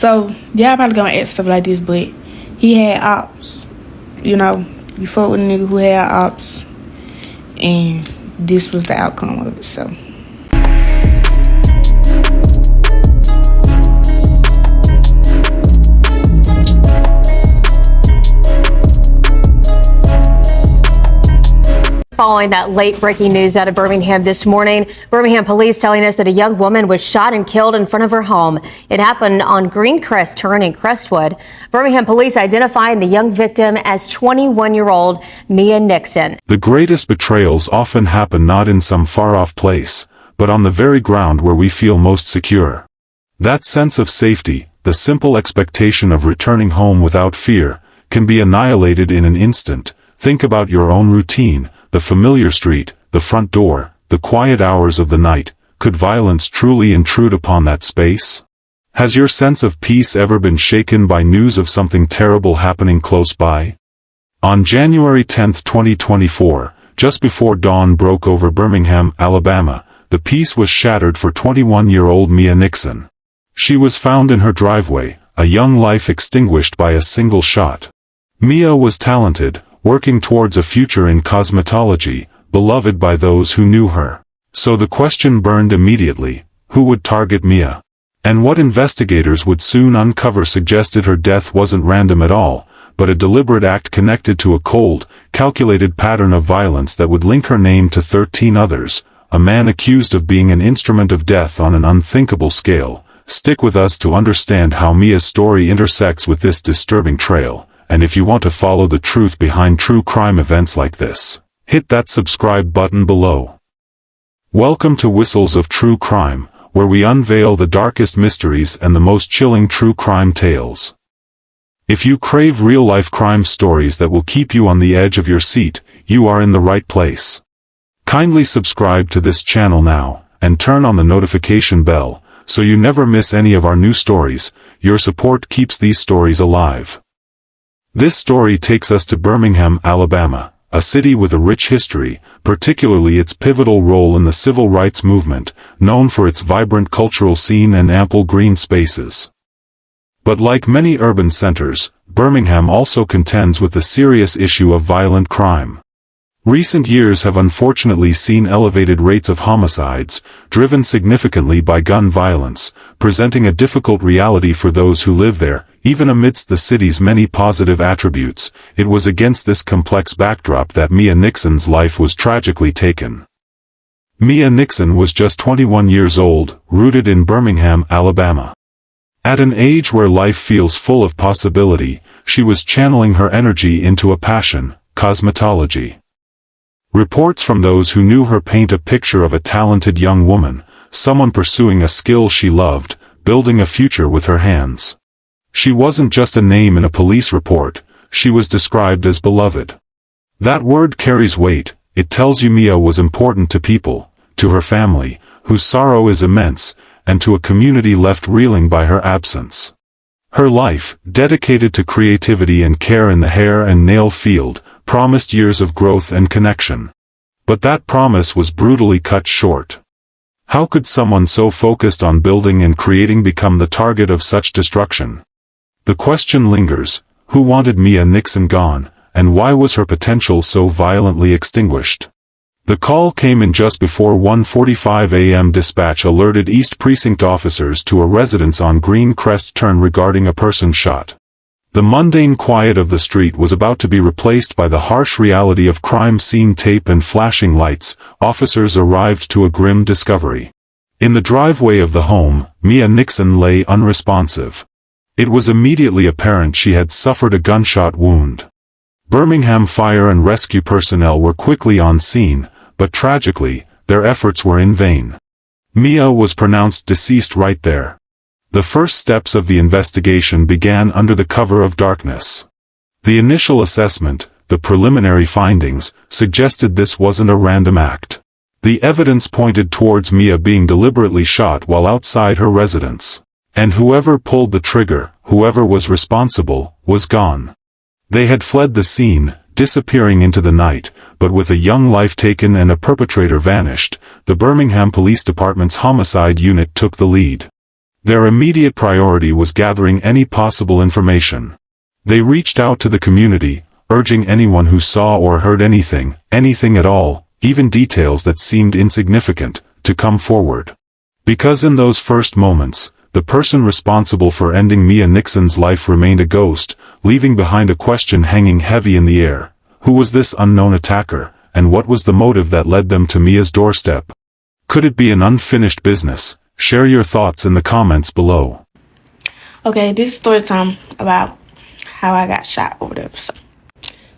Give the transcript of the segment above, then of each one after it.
So, y'all probably gonna ask stuff like this, but he had ops. You know, you fuck with a nigga who had ops, and this was the outcome of it, so. Following that late breaking news out of Birmingham this morning, Birmingham police telling us that a young woman was shot and killed in front of her home. It happened on Greencrest Turn in Crestwood. Birmingham police identifying the young victim as 21-year-old Mia Nickson. The greatest betrayals often happen not in some far-off place, but on the very ground where we feel most secure. That sense of safety, the simple expectation of returning home without fear, can be annihilated in an instant. Think about your own routine. The familiar street, the front door, the quiet hours of the night. Could violence truly intrude upon that space? Has your sense of peace ever been shaken by news of something terrible happening close by? On January 10, 2024, just before dawn broke over Birmingham, Alabama, the peace was shattered for 21-year-old Mia Nickson. She was found in her driveway, a young life extinguished by a single shot. Mia was talented, working towards a future in cosmetology, beloved by those who knew her. So the question burned immediately: who would target Mia? And what investigators would soon uncover suggested her death wasn't random at all, but a deliberate act connected to a cold, calculated pattern of violence that would link her name to 13 others, a man accused of being an instrument of death on an unthinkable scale. Stick with us to understand how Mia's story intersects with this disturbing trail. And if you want to follow the truth behind true crime events like this, hit that subscribe button below. Welcome to Whistles of True Crime, where we unveil the darkest mysteries and the most chilling true crime tales. If you crave real-life crime stories that will keep you on the edge of your seat, you are in the right place. Kindly subscribe to this channel now, and turn on the notification bell, so you never miss any of our new stories. Your support keeps these stories alive. This story takes us to Birmingham, Alabama, a city with a rich history, particularly its pivotal role in the civil rights movement, known for its vibrant cultural scene and ample green spaces. But like many urban centers, Birmingham also contends with the serious issue of violent crime. Recent years have unfortunately seen elevated rates of homicides, driven significantly by gun violence, presenting a difficult reality for those who live there. Even amidst the city's many positive attributes, it was against this complex backdrop that Mia Nickson's life was tragically taken. Mia Nickson was just 21 years old, rooted in Birmingham, Alabama. At an age where life feels full of possibility, she was channeling her energy into a passion: cosmetology. Reports from those who knew her paint a picture of a talented young woman, someone pursuing a skill she loved, building a future with her hands. She wasn't just a name in a police report, she was described as beloved. That word carries weight. It tells you Mia was important to people, to her family, whose sorrow is immense, and to a community left reeling by her absence. Her life, dedicated to creativity and care in the hair and nail field, promised years of growth and connection. But that promise was brutally cut short. How could someone so focused on building and creating become the target of such destruction? The question lingers: who wanted Mia Nickson gone, and why was her potential so violently extinguished? The call came in just before 1:45 a.m. Dispatch alerted East Precinct officers to a residence on Greencrest Turn regarding a person shot. The mundane quiet of the street was about to be replaced by the harsh reality of crime scene tape and flashing lights. Officers arrived to a grim discovery. In the driveway of the home, Mia Nickson lay unresponsive. It was immediately apparent she had suffered a gunshot wound. Birmingham fire and rescue personnel were quickly on scene, but tragically, their efforts were in vain. Mia was pronounced deceased right there. The first steps of the investigation began under the cover of darkness. The initial assessment, the preliminary findings, suggested this wasn't a random act. The evidence pointed towards Mia being deliberately shot while outside her residence. And whoever pulled the trigger, whoever was responsible, was gone. They had fled the scene, disappearing into the night, but with a young life taken and a perpetrator vanished, the Birmingham Police Department's homicide unit took the lead. Their immediate priority was gathering any possible information. They reached out to the community, urging anyone who saw or heard anything at all, even details that seemed insignificant, to come forward. Because in those first moments, the person responsible for ending Mia Nickson's life remained a ghost, leaving behind a question hanging heavy in the air. Who was this unknown attacker, and what was the motive that led them to Mia's doorstep? Could it be an unfinished business? Share your thoughts in the comments below. Okay, this is story time about how I got shot over there.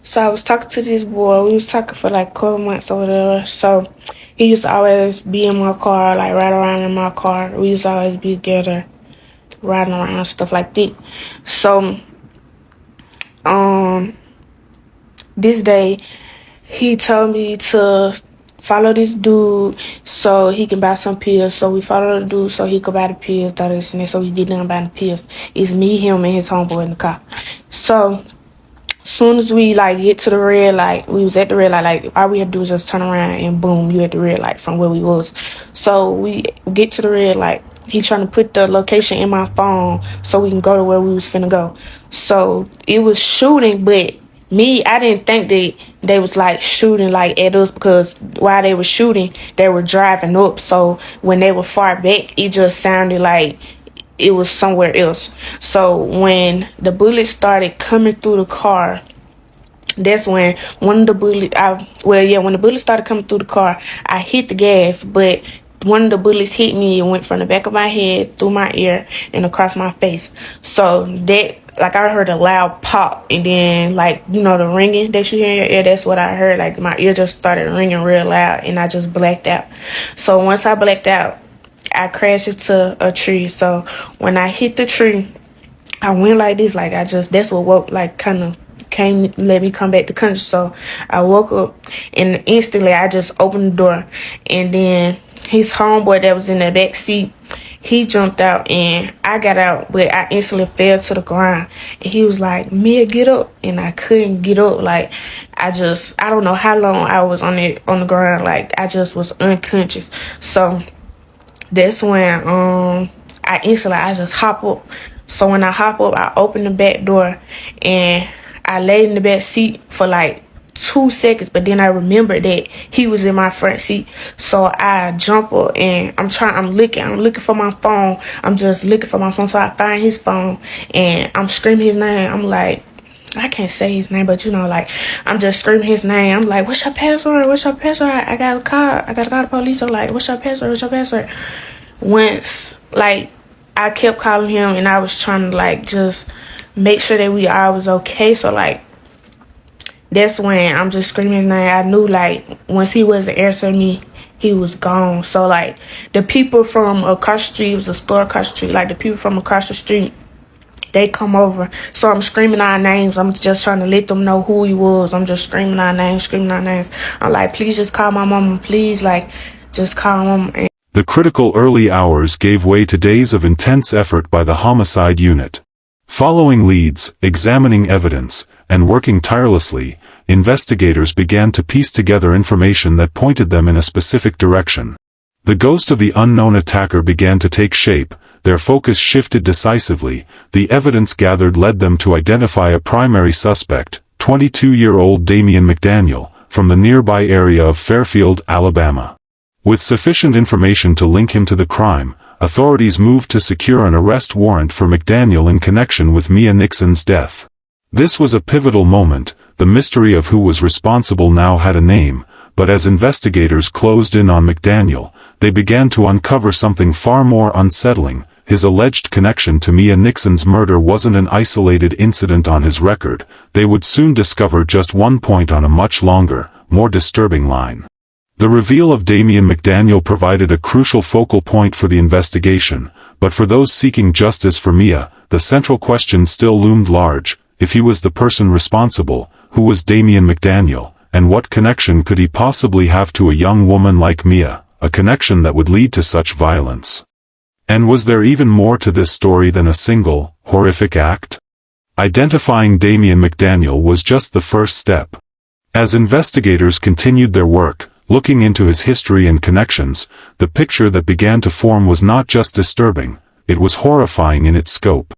So I was talking to this boy. We was talking for like a couple months over there. So he used to always be in my car, like ride around in my car. We used to always be together, riding around, stuff like that. So, this day, he told me to follow this dude so he can buy some pills. So we followed the dude so he could buy the pills, so he did nothing buy the pills. It's me, him, and his homeboy in the car. So soon as we like get to the red light, we was at the red light, like all we had to do was just turn around and boom, you at the red light from where we was. So we get to the red light. He trying to put the location in my phone so we can go to where we was finna go. So it was shooting, but I didn't think that they was like shooting like at us, because while they were shooting, they were driving up. So when they were far back, it just sounded like it was somewhere else. So when the bullets started coming through the car, that's when when the bullets started coming through the car, I hit the gas, but one of the bullets hit me. It went from the back of my head, through my ear, and across my face. So that, like, I heard a loud pop, and then, like, you know, the ringing that you hear in your ear, that's what I heard. Like, my ear just started ringing real loud, and I just blacked out. So once I blacked out, I crashed into a tree. So when I hit the tree, I went like this, like that's what woke, like, kind of let me come back to conscious. So I woke up, and instantly I just opened the door, and then his homeboy that was in the back seat, he jumped out, and I got out, but I instantly fell to the ground. And he was like, "Mia, get up," and I couldn't get up. Like, I don't know how long I was on the ground. Like, I just was unconscious. So that's when I just hop up. So when I hop up, I open the back door, and I laid in the back seat for like 2 seconds, but then I remembered that he was in my front seat. So I jump up, and I'm looking for my phone. I'm just looking for my phone. So I find his phone, and I'm screaming his name. I'm like, I can't say his name, but you know, like, I'm just screaming his name. I'm like, "What's your password? What's your password? I got to call the police." I'm like, "What's your password? What's your password?" Once, like, I kept calling him, and I was trying to, like, just make sure that I was okay. So, like, that's when I'm just screaming his name. I knew, like, once he wasn't answering me, he was gone. So, like, the people from across the street, it was a store across the street, like, the people from across the street, they come over. So I'm screaming our names. I'm just trying to let them know who he was. I'm just screaming our names. I'm like, "Please just call my mama. Please, like, just call mama." The critical early hours gave way to days of intense effort by the homicide unit. Following leads, examining evidence, and working tirelessly, investigators began to piece together information that pointed them in a specific direction. The ghost of the unknown attacker began to take shape. Their focus shifted decisively. The evidence gathered led them to identify a primary suspect, 22-year-old Damien McDaniel, from the nearby area of Fairfield, Alabama. With sufficient information to link him to the crime, authorities moved to secure an arrest warrant for McDaniel in connection with Mia Nickson's death. This was a pivotal moment. The mystery of who was responsible now had a name, but as investigators closed in on McDaniel, they began to uncover something far more unsettling. His alleged connection to Mia Nickson's murder wasn't an isolated incident on his record. They would soon discover just one point on a much longer, more disturbing line. The reveal of Damien McDaniel provided a crucial focal point for the investigation, but for those seeking justice for Mia, the central question still loomed large. If he was the person responsible, who was Damien McDaniel, and what connection could he possibly have to a young woman like Mia, a connection that would lead to such violence? And was there even more to this story than a single, horrific act? Identifying Damien McDaniel was just the first step. As investigators continued their work, looking into his history and connections, the picture that began to form was not just disturbing. it was horrifying in its scope.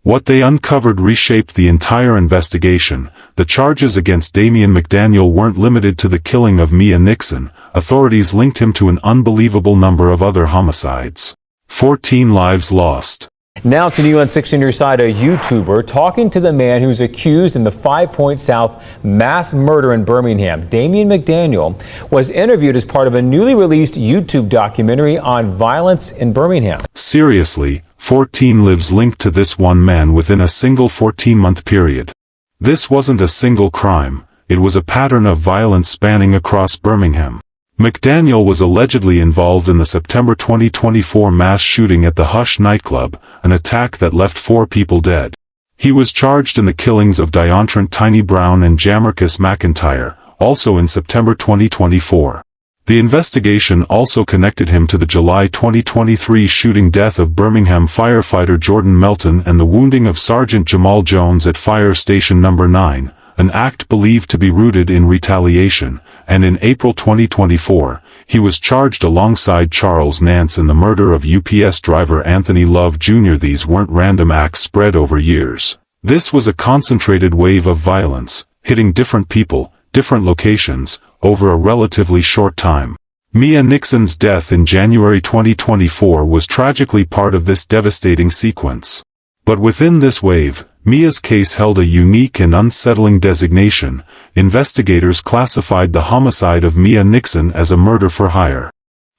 What they uncovered reshaped the entire investigation. The charges against Damien McDaniel weren't limited to the killing of Mia Nickson. Authorities linked him to an unbelievable number of other homicides. 14 lives lost. Now to new on 16 Your Side, a YouTuber talking to the man who's accused in the 5 Point South mass murder in Birmingham. Damien McDaniel was interviewed as part of a newly released YouTube documentary on violence in Birmingham. Seriously, 14 lives linked to this one man within a single 14-month period. This wasn't a single crime, it was a pattern of violence spanning across Birmingham. McDaniel was allegedly involved in the September 2024 mass shooting at the Hush nightclub, an attack that left 4 people dead. He was charged in the killings of Diantrant Tiny Brown and Jamarcus McIntyre, also in September 2024. The investigation also connected him to the July 2023 shooting death of Birmingham firefighter Jordan Melton and the wounding of Sergeant Jamal Jones at Fire Station No. 9, an act believed to be rooted in retaliation, and in April 2024, he was charged alongside Charles Nance in the murder of UPS driver Anthony Love Jr. These weren't random acts spread over years. This was a concentrated wave of violence, hitting different people, different locations, over a relatively short time. Mia Nickson's death in January 2024 was tragically part of this devastating sequence. But within this wave, Mia's case held a unique and unsettling designation. Investigators classified the homicide of Mia Nickson as a murder for hire.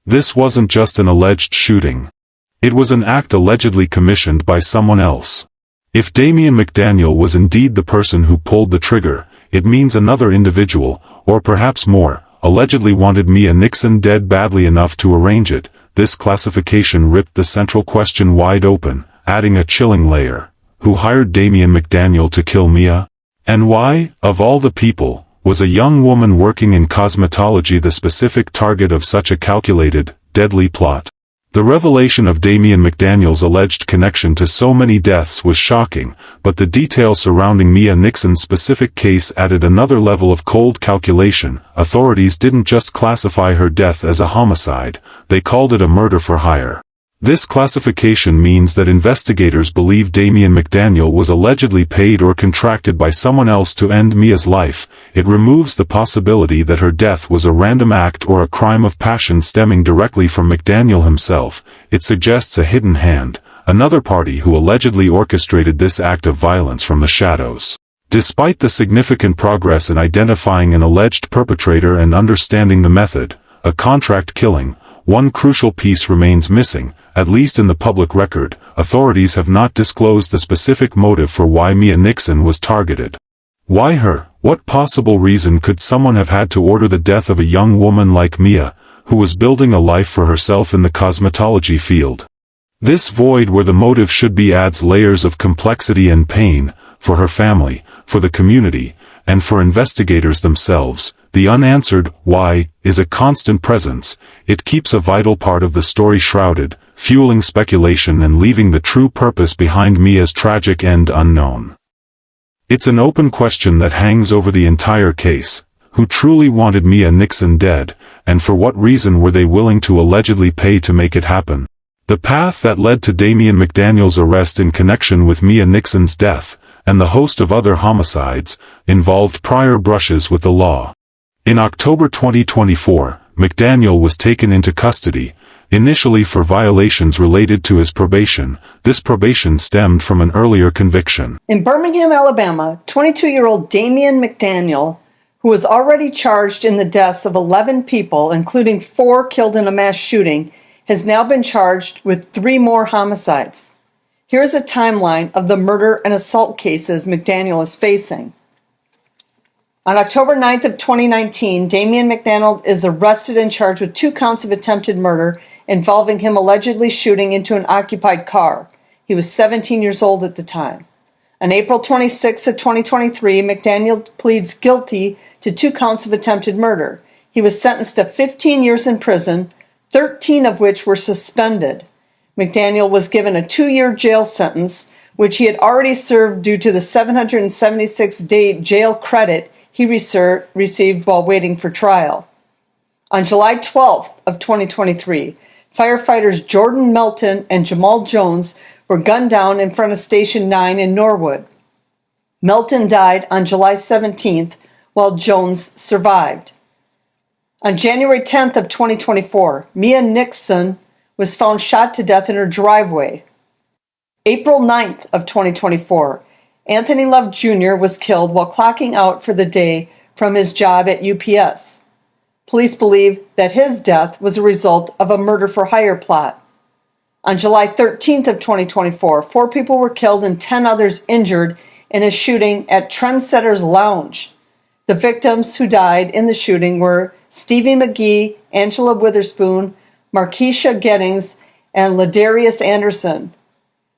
This wasn't just an alleged shooting. It was an act allegedly commissioned by someone else. If Damien McDaniel was indeed the person who pulled the trigger, it means another individual, or perhaps more, allegedly wanted Mia Nickson dead badly enough to arrange it. This classification ripped the central question wide open, adding a chilling layer. Who hired Damien McDaniel to kill Mia? And why, of all the people, was a young woman working in cosmetology the specific target of such a calculated, deadly plot? The revelation of Damien McDaniel's alleged connection to so many deaths was shocking, but the details surrounding Mia Nickson's specific case added another level of cold calculation. Authorities didn't just classify her death as a homicide, they called it a murder for hire. This classification means that investigators believe Damien McDaniel was allegedly paid or contracted by someone else to end Mia's life. It removes the possibility that her death was a random act or a crime of passion stemming directly from McDaniel himself. It suggests a hidden hand, another party who allegedly orchestrated this act of violence from the shadows. Despite the significant progress in identifying an alleged perpetrator and understanding the method, a contract killing, one crucial piece remains missing. At least in the public record, authorities have not disclosed the specific motive for why Mia Nickson was targeted. Why her? What possible reason could someone have had to order the death of a young woman like Mia, who was building a life for herself in the cosmetology field? This void where the motive should be adds layers of complexity and pain, for her family, for the community, and for investigators themselves. The unanswered why is a constant presence. It keeps a vital part of the story shrouded, fueling speculation and leaving the true purpose behind Mia's tragic end unknown. It's an open question that hangs over the entire case. Who truly wanted Mia Nickson dead, and for what reason were they willing to allegedly pay to make it happen? The path that led to Damien McDaniel's arrest in connection with Mia Nickson's death, and the host of other homicides, involved prior brushes with the law. In October 2024, McDaniel was taken into custody, initially for violations related to his probation. This probation stemmed from an earlier conviction. In Birmingham, Alabama, 22-year-old Damien McDaniel, who was already charged in the deaths of 11 people, including 4 killed in a mass shooting, has now been charged with 3 more homicides. Here's a timeline of the murder and assault cases McDaniel is facing. On October 9th of 2019, Damien McDaniel is arrested and charged with 2 counts of attempted murder involving him allegedly shooting into an occupied car. He was 17 years old at the time. On April 26th of 2023, McDaniel pleads guilty to 2 counts of attempted murder. He was sentenced to 15 years in prison, 13 of which were suspended. McDaniel was given a 2-year jail sentence, which he had already served due to the 776-day jail credit he received while waiting for trial. On July 12th of 2023, Firefighters Jordan Melton and Jamal Jones were gunned down in front of Station 9 in Norwood. Melton died on July 17th, while Jones survived. On January 10th of 2024, Mia Nickson was found shot to death in her driveway. April 9th of 2024, Anthony Love Jr. was killed while clocking out for the day from his job at UPS. Police believe that his death was a result of a murder-for-hire plot. On July 13th of 2024, 4 people were killed and 10 others injured in a shooting at Trendsetters Lounge. The victims who died in the shooting were Stevie McGee, Angela Witherspoon, Markeisha Gettings, and Ladarius Anderson.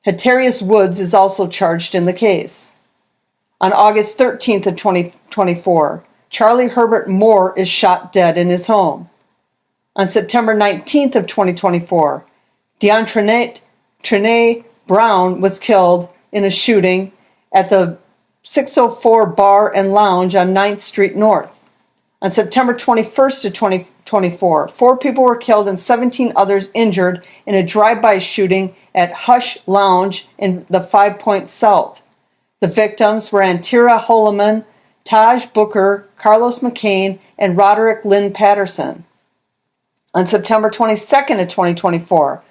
Hatarius Woods is also charged in the case. On August 13th of 2024, Charlie Herbert Moore is shot dead in his home. On September 19th of 2024, Trinae Brown was killed in a shooting at the 604 Bar and Lounge on 9th Street North. On September 21st of 2024, 4 people were killed and 17 others injured in a drive-by shooting at Hush Lounge in the 5 Points South. The victims were Antira Holoman, Taj Booker, Carlos McCain, and Roderick Lynn Patterson. On September 22nd of 2024,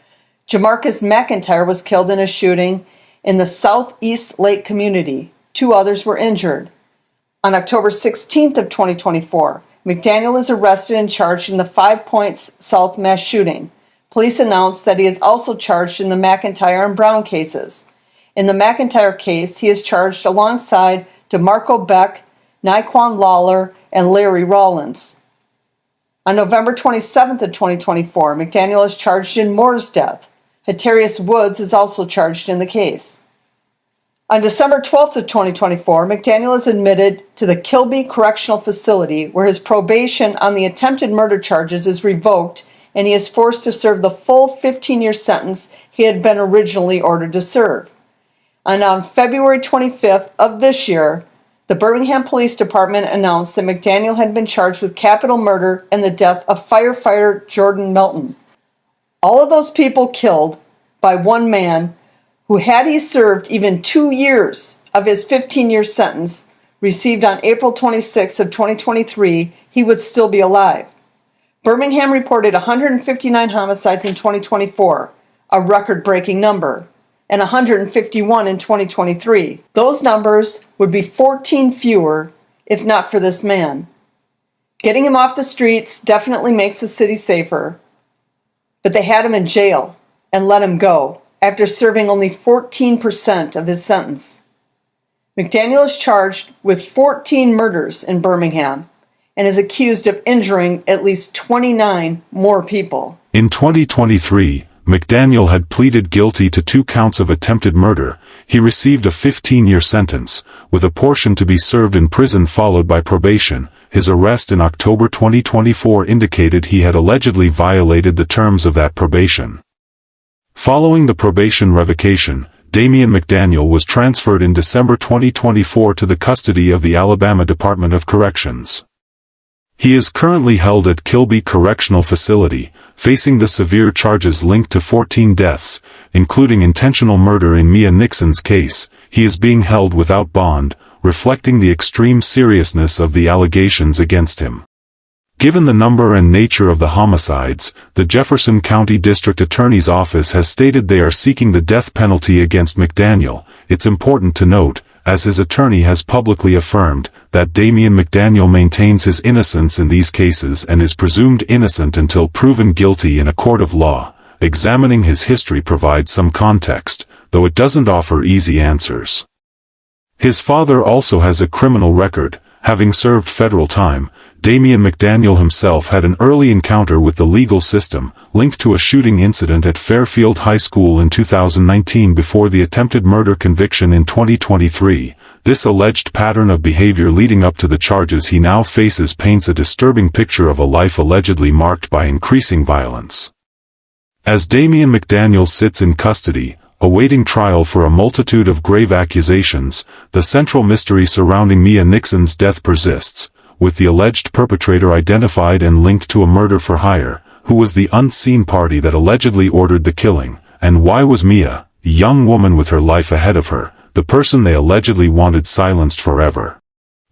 Jamarcus McIntyre was killed in a shooting in the Southeast Lake community. 2 others were injured. On October 16th of 2024, McDaniel is arrested and charged in the 5 Points South mass shooting. Police announced that he is also charged in the McIntyre and Brown cases. In the McIntyre case, he is charged alongside DeMarco Beck, Naquan Lawler, and Larry Rollins. On November 27th of 2024, McDaniel is charged in Moore's death. Hatarius Woods is also charged in the case. On December 12th of 2024, McDaniel is admitted to the Kilby Correctional Facility, where his probation on the attempted murder charges is revoked and he is forced to serve the full 15-year sentence he had been originally ordered to serve. And on February 25th of this year, the Birmingham Police Department announced that McDaniel had been charged with capital murder and the death of firefighter Jordan Melton. All of those people killed by one man who, had he served even 2 years of his 15-year sentence received on April 26th of 2023, he would still be alive. Birmingham reported 159 homicides in 2024, a record-breaking number, and 151 in 2023. Those numbers would be 14 fewer if not for this man. Getting him off the streets definitely makes the city safer, but they had him in jail and let him go after serving only 14% of his sentence. McDaniel is charged with 14 murders in Birmingham and is accused of injuring at least 29 more people. In 2023, McDaniel had pleaded guilty to 2 counts of attempted murder. He received a 15-year sentence, with a portion to be served in prison followed by probation. His arrest in October 2024 indicated he had allegedly violated the terms of that probation. Following the probation revocation, Damien McDaniel was transferred in December 2024 to the custody of the Alabama Department of Corrections. He is currently held at Kilby Correctional Facility, facing the severe charges linked to 14 deaths, including intentional murder in Mia Nickson's case. He is being held without bond, reflecting the extreme seriousness of the allegations against him. Given the number and nature of the homicides, the Jefferson County District Attorney's Office has stated they are seeking the death penalty against McDaniel. It's important to note, as his attorney has publicly affirmed, that Damien McDaniel maintains his innocence in these cases and is presumed innocent until proven guilty in a court of law. Examining his history provides some context, though it doesn't offer easy answers. His father also has a criminal record, having served federal time. Damien McDaniel himself had an early encounter with the legal system, linked to a shooting incident at Fairfield High School in 2019 before the attempted murder conviction in 2023. This alleged pattern of behavior leading up to the charges he now faces paints a disturbing picture of a life allegedly marked by increasing violence. As Damien McDaniel sits in custody, awaiting trial for a multitude of grave accusations, the central mystery surrounding Mia Nickson's death persists, with the alleged perpetrator identified and linked to a murder for hire. Who was the unseen party that allegedly ordered the killing? And why was Mia, a young woman with her life ahead of her, the person they allegedly wanted silenced forever?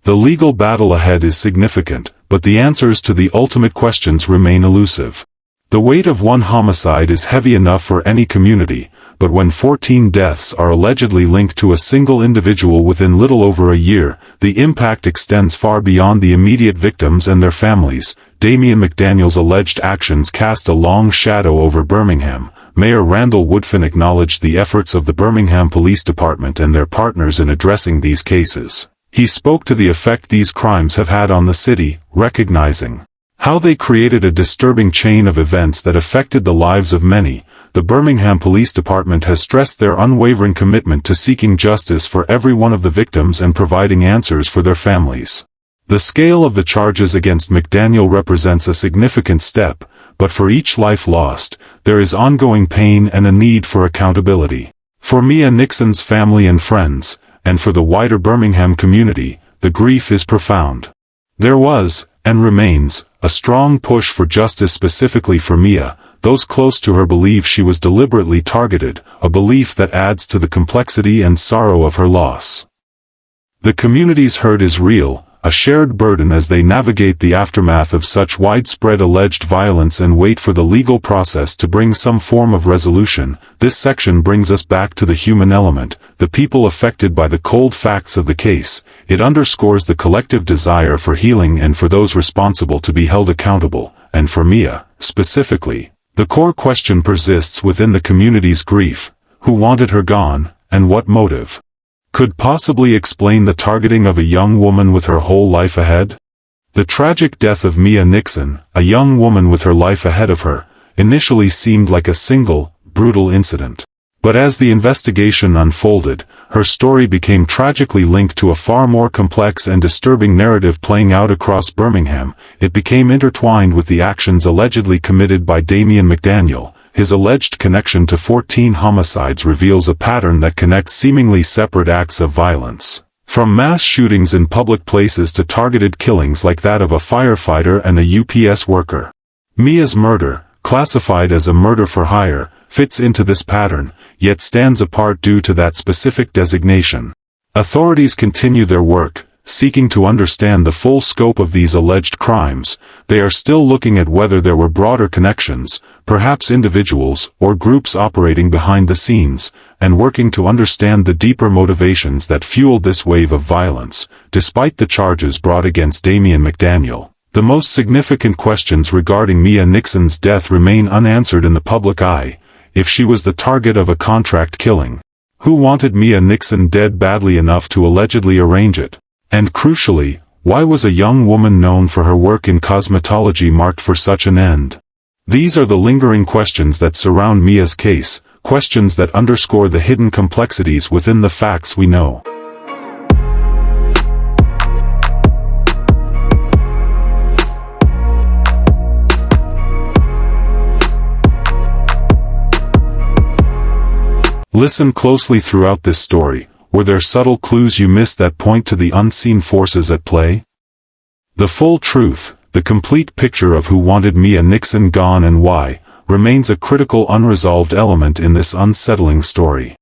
The legal battle ahead is significant, but the answers to the ultimate questions remain elusive. The weight of one homicide is heavy enough for any community, but when 14 deaths are allegedly linked to a single individual within little over a year, the impact extends far beyond the immediate victims and their families. Damien McDaniel's alleged actions cast a long shadow over Birmingham. Mayor Randall Woodfin acknowledged the efforts of the Birmingham Police Department and their partners in addressing these cases. He spoke to the effect these crimes have had on the city, recognizing how they created a disturbing chain of events that affected the lives of many. The Birmingham Police Department has stressed their unwavering commitment to seeking justice for every one of the victims and providing answers for their families. The scale of the charges against McDaniel represents a significant step, but for each life lost, there is ongoing pain and a need for accountability. For Mia Nickson's family and friends, and for the wider Birmingham community, the grief is profound. There was, and remains, a strong push for justice specifically for Mia. Those close to her believe she was deliberately targeted, a belief that adds to the complexity and sorrow of her loss. The community's hurt is real, a shared burden as they navigate the aftermath of such widespread alleged violence and wait for the legal process to bring some form of resolution. This section brings us back to the human element, the people affected by the cold facts of the case. It underscores the collective desire for healing and for those responsible to be held accountable, and for Mia, specifically. The core question persists within the community's grief: who wanted her gone, and what motive could possibly explain the targeting of a young woman with her whole life ahead? The tragic death of Mia Nickson, a young woman with her life ahead of her, initially seemed like a single, brutal incident. But as the investigation unfolded, her story became tragically linked to a far more complex and disturbing narrative playing out across Birmingham. It became intertwined with the actions allegedly committed by Damien McDaniel. His alleged connection to 14 homicides reveals a pattern that connects seemingly separate acts of violence. From mass shootings in public places to targeted killings like that of a firefighter and a UPS worker. Mia's murder, classified as a murder for hire, fits into this pattern, yet stands apart due to that specific designation. Authorities continue their work, seeking to understand the full scope of these alleged crimes. They are still looking at whether there were broader connections, perhaps individuals or groups operating behind the scenes, and working to understand the deeper motivations that fueled this wave of violence. Despite the charges brought against Damien McDaniel, the most significant questions regarding Mia Nickson's death remain unanswered in the public eye. If she was the target of a contract killing, who wanted Mia Nickson dead badly enough to allegedly arrange it? And crucially, why was a young woman known for her work in cosmetology marked for such an end? These are the lingering questions that surround Mia's case, questions that underscore the hidden complexities within the facts we know. Listen closely throughout this story. Were there subtle clues you missed that point to the unseen forces at play? The full truth, the complete picture of who wanted Mia Nickson gone and why, remains a critical unresolved element in this unsettling story.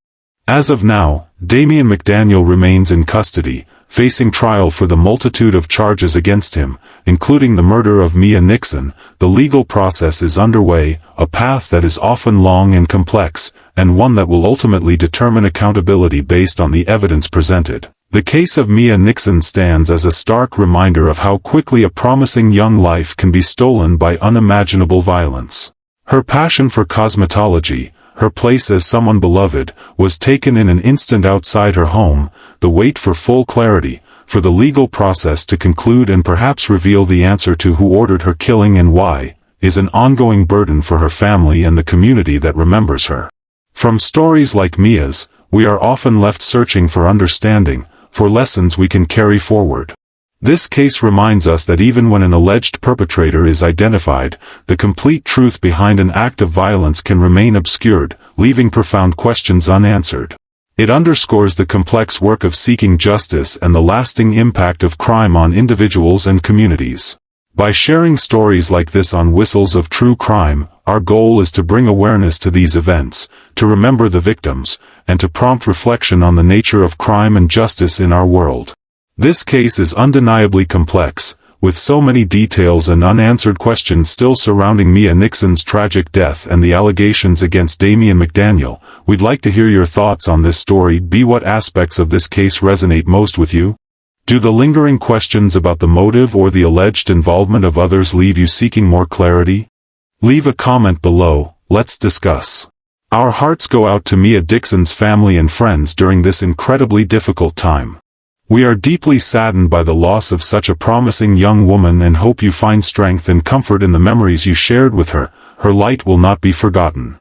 As of now, Damien McDaniel remains in custody, facing trial for the multitude of charges against him, including the murder of Mia Nickson. The legal process is underway, a path that is often long and complex, and one that will ultimately determine accountability based on the evidence presented. The case of Mia Nickson stands as a stark reminder of how quickly a promising young life can be stolen by unimaginable violence. Her passion for cosmetology, her place as someone beloved, was taken in an instant outside her home. The wait for full clarity, for the legal process to conclude and perhaps reveal the answer to who ordered her killing and why, is an ongoing burden for her family and the community that remembers her. From stories like Mia's, we are often left searching for understanding, for lessons we can carry forward. This case reminds us that even when an alleged perpetrator is identified, the complete truth behind an act of violence can remain obscured, leaving profound questions unanswered. It underscores the complex work of seeking justice and the lasting impact of crime on individuals and communities. By sharing stories like this on Whistles of True Crime, our goal is to bring awareness to these events, to remember the victims, and to prompt reflection on the nature of crime and justice in our world. This case is undeniably complex, with so many details and unanswered questions still surrounding Mia Nickson's tragic death and the allegations against Damien McDaniel. We'd like to hear your thoughts on this story. What aspects of this case resonate most with you? Do the lingering questions about the motive or the alleged involvement of others leave you seeking more clarity? Leave a comment below, let's discuss. Our hearts go out to Mia Nickson's family and friends during this incredibly difficult time. We are deeply saddened by the loss of such a promising young woman and hope you find strength and comfort in the memories you shared with her. Her light will not be forgotten.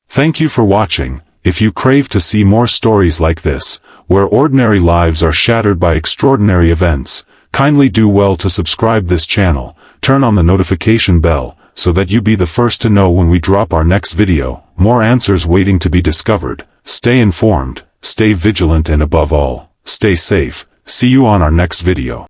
Thank you for watching. If you crave to see more stories like this, where ordinary lives are shattered by extraordinary events, kindly do well to subscribe this channel, turn on the notification bell, so that you be the first to know when we drop our next video. More answers waiting to be discovered. Stay informed, stay vigilant, and above all, stay safe. See you on our next video.